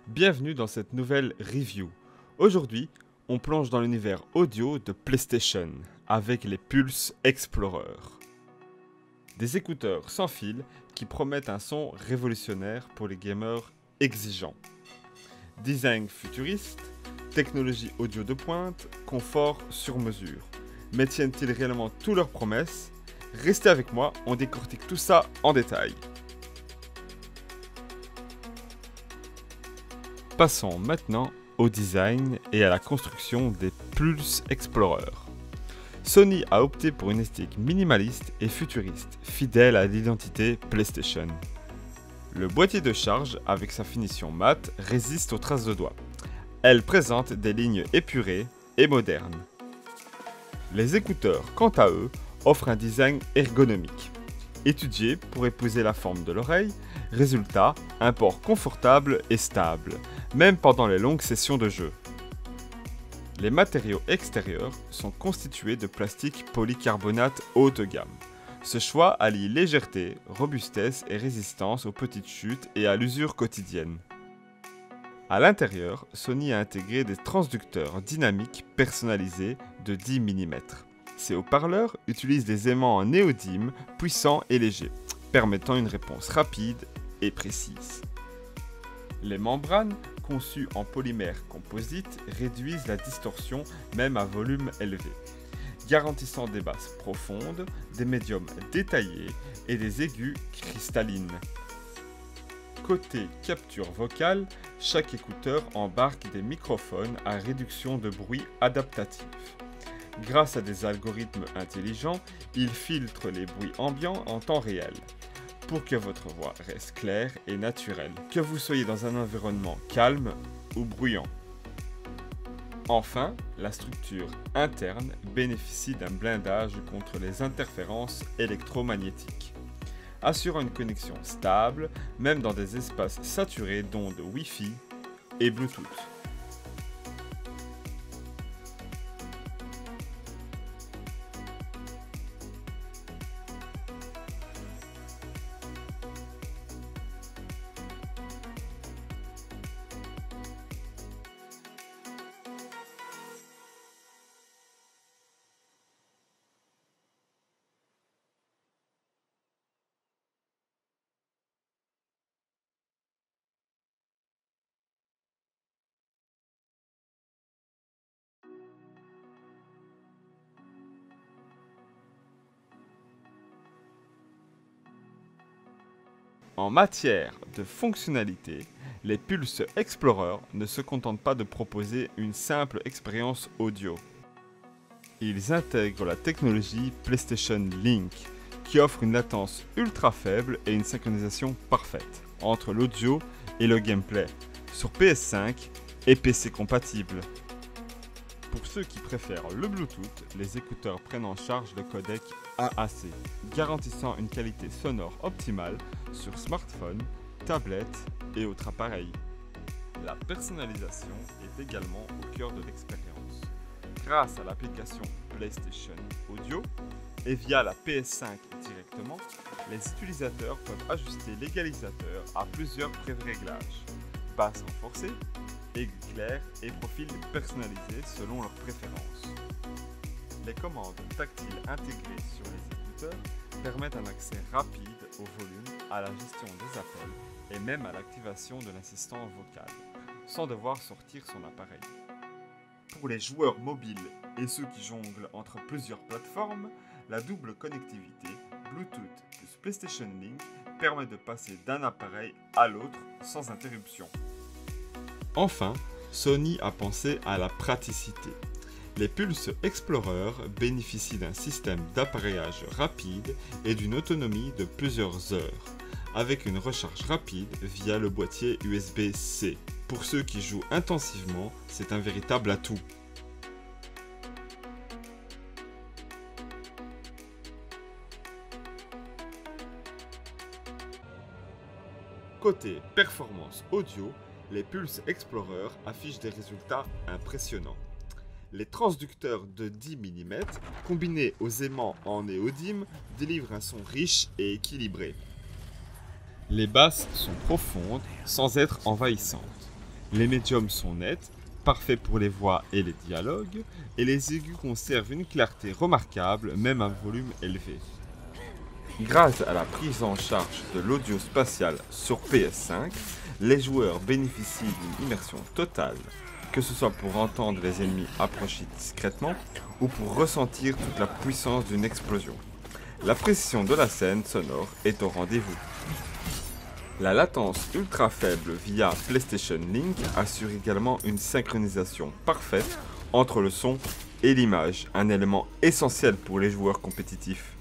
Bienvenue dans cette nouvelle review. Aujourd'hui, on plonge dans l'univers audio de PlayStation avec les Pulse Explorer. Des écouteurs sans fil qui promettent un son révolutionnaire pour les gamers exigeants. Design futuriste, technologie audio de pointe, confort sur mesure. Mais tiennent-ils réellement toutes leurs promesses? Restez avec moi, on décortique tout ça en détail. Passons maintenant au design et à la construction des Pulse Explorer. Sony a opté pour une esthétique minimaliste et futuriste, fidèle à l'identité PlayStation. Le boîtier de charge, avec sa finition mate, résiste aux traces de doigts. Elle présente des lignes épurées et modernes. Les écouteurs, quant à eux, offrent un design ergonomique. Étudié pour épouser la forme de l'oreille, résultat, un port confortable et stable, même pendant les longues sessions de jeu. Les matériaux extérieurs sont constitués de plastique polycarbonate haut de gamme. Ce choix allie légèreté, robustesse et résistance aux petites chutes et à l'usure quotidienne. À l'intérieur, Sony a intégré des transducteurs dynamiques personnalisés de 10 mm. Ces haut-parleurs utilisent des aimants en néodyme puissants et légers, permettant une réponse rapide et précise. Les membranes, conçues en polymère composite, réduisent la distorsion même à volume élevé, garantissant des basses profondes, des médiums détaillés et des aigus cristallines. Côté capture vocale, chaque écouteur embarque des microphones à réduction de bruit adaptatif. Grâce à des algorithmes intelligents, ils filtrent les bruits ambiants en temps réel, pour que votre voix reste claire et naturelle, que vous soyez dans un environnement calme ou bruyant. Enfin, la structure interne bénéficie d'un blindage contre les interférences électromagnétiques, assurant une connexion stable, même dans des espaces saturés d'ondes Wi-Fi et Bluetooth. En matière de fonctionnalité, les Pulse Explorer ne se contentent pas de proposer une simple expérience audio. Ils intègrent la technologie PlayStation Link, qui offre une latence ultra faible et une synchronisation parfaite entre l'audio et le gameplay, sur PS5 et PC compatibles. Pour ceux qui préfèrent le Bluetooth, les écouteurs prennent en charge le codec AAC, garantissant une qualité sonore optimale sur smartphone, tablette et autres appareils. La personnalisation est également au cœur de l'expérience. Grâce à l'application PlayStation Audio et via la PS5 directement, les utilisateurs peuvent ajuster l'égalisateur à plusieurs pré-réglages, basse renforcée, aigu clair et profil personnalisé selon leurs préférences. Les commandes tactiles intégrées sur les écouteurs permettent un accès rapide au volume, à la gestion des appels et même à l'activation de l'assistant vocal, sans devoir sortir son appareil. Pour les joueurs mobiles et ceux qui jonglent entre plusieurs plateformes, la double connectivité Bluetooth plus PlayStation Link permet de passer d'un appareil à l'autre sans interruption. Enfin, Sony a pensé à la praticité. Les Pulse Explorer bénéficient d'un système d'appareillage rapide et d'une autonomie de plusieurs heures, avec une recharge rapide via le boîtier USB-C. Pour ceux qui jouent intensivement, c'est un véritable atout. Côté performance audio, les Pulse Explorer affichent des résultats impressionnants. Les transducteurs de 10 mm, combinés aux aimants en néodyme, délivrent un son riche et équilibré. Les basses sont profondes sans être envahissantes. Les médiums sont nets, parfaits pour les voix et les dialogues, et les aigus conservent une clarté remarquable, même à volume élevé. Grâce à la prise en charge de l'audio spatial sur PS5, les joueurs bénéficient d'une immersion totale, que ce soit pour entendre les ennemis approcher discrètement ou pour ressentir toute la puissance d'une explosion. La précision de la scène sonore est au rendez-vous. La latence ultra faible via PlayStation Link assure également une synchronisation parfaite entre le son et l'image, un élément essentiel pour les joueurs compétitifs.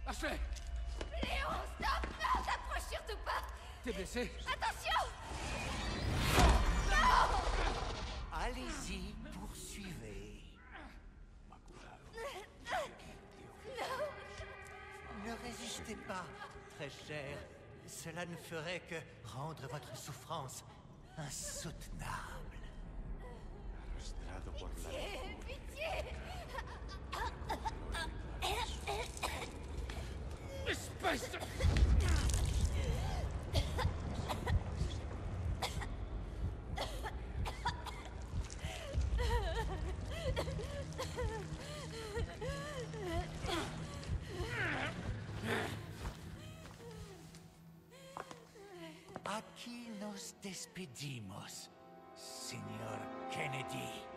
Ashley! Léon, stop! Non, t'approches surtout pas! T'es blessé? Attention! Allez-y, poursuivez. Non! Ne résistez pas, très cher. cela ne ferait que rendre votre souffrance insoutenable. Pitié. Aquí nos despedimos, señor Kennedy.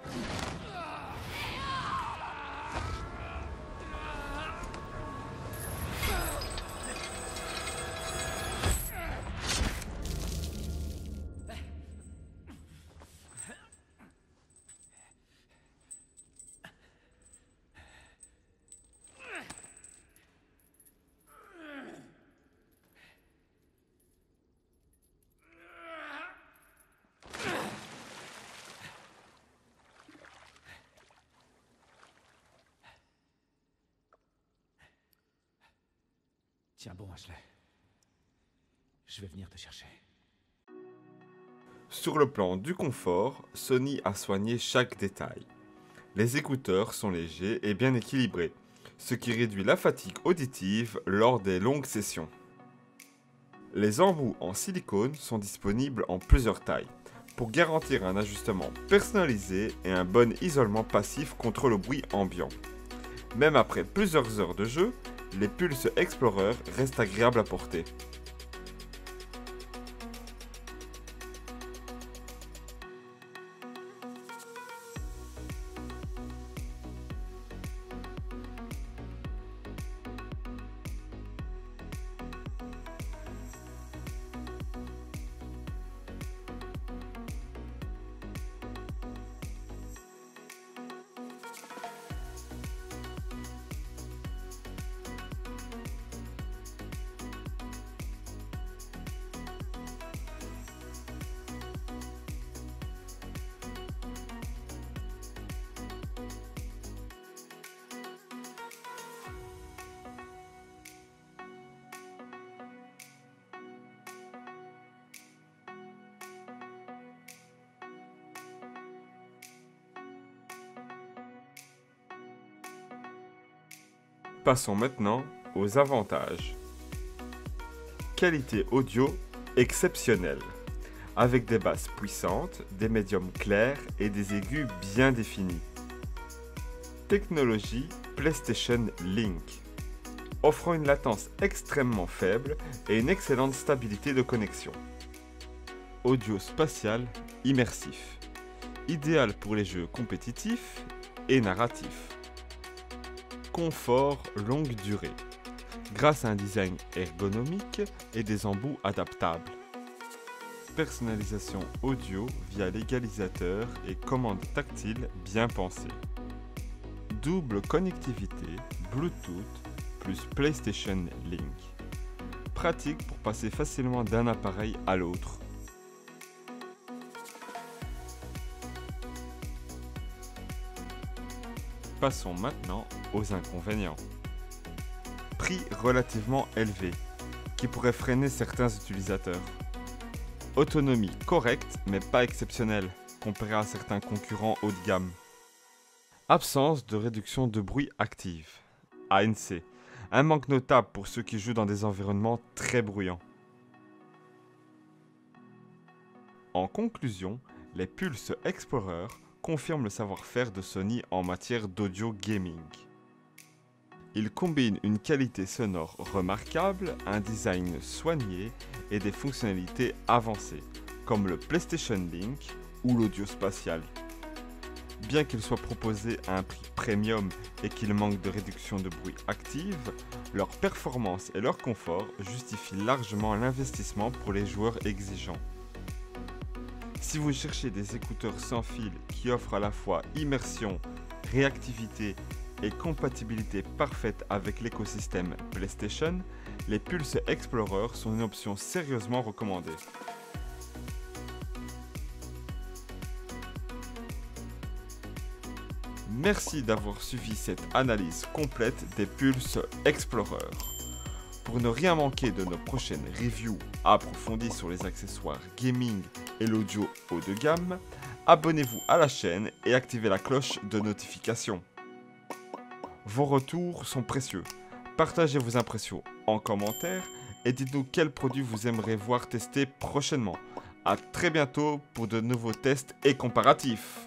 Tiens bon, Ashley. Je vais venir te chercher. Sur le plan du confort, Sony a soigné chaque détail. Les écouteurs sont légers et bien équilibrés, ce qui réduit la fatigue auditive lors des longues sessions. Les embouts en silicone sont disponibles en plusieurs tailles, pour garantir un ajustement personnalisé et un bon isolement passif contre le bruit ambiant. Même après plusieurs heures de jeu, les Pulse Explorer restent agréables à porter. Passons maintenant aux avantages. Qualité audio exceptionnelle, avec des basses puissantes, des médiums clairs et des aigus bien définis. Technologie PlayStation Link, offrant une latence extrêmement faible et une excellente stabilité de connexion. Audio spatial immersif, idéal pour les jeux compétitifs et narratifs. Confort longue durée, grâce à un design ergonomique et des embouts adaptables. Personnalisation audio via l'égalisateur et commande tactile bien pensée. Double connectivité Bluetooth plus PlayStation Link. Pratique pour passer facilement d'un appareil à l'autre. Passons maintenant aux inconvénients. Prix relativement élevé, qui pourrait freiner certains utilisateurs. Autonomie correcte, mais pas exceptionnelle, comparée à certains concurrents haut de gamme. Absence de réduction de bruit active. ANC. Un manque notable pour ceux qui jouent dans des environnements très bruyants. En conclusion, les Pulse Explorer confirment le savoir-faire de Sony en matière d'audio gaming. Il combine une qualité sonore remarquable, un design soigné et des fonctionnalités avancées, comme le PlayStation Link ou l'audio spatial. Bien qu'il soit proposé à un prix premium et qu'il manque de réduction de bruit active, leur performance et leur confort justifient largement l'investissement pour les joueurs exigeants. Si vous cherchez des écouteurs sans fil qui offrent à la fois immersion, réactivité et compatibilité parfaite avec l'écosystème PlayStation, les Pulse Explorer sont une option sérieusement recommandée. Merci d'avoir suivi cette analyse complète des Pulse Explorer. Pour ne rien manquer de nos prochaines reviews approfondies sur les accessoires gaming et l'audio haut de gamme, abonnez-vous à la chaîne et activez la cloche de notification. Vos retours sont précieux. Partagez vos impressions en commentaire et dites-nous quels produits vous aimeriez voir tester prochainement. A très bientôt pour de nouveaux tests et comparatifs.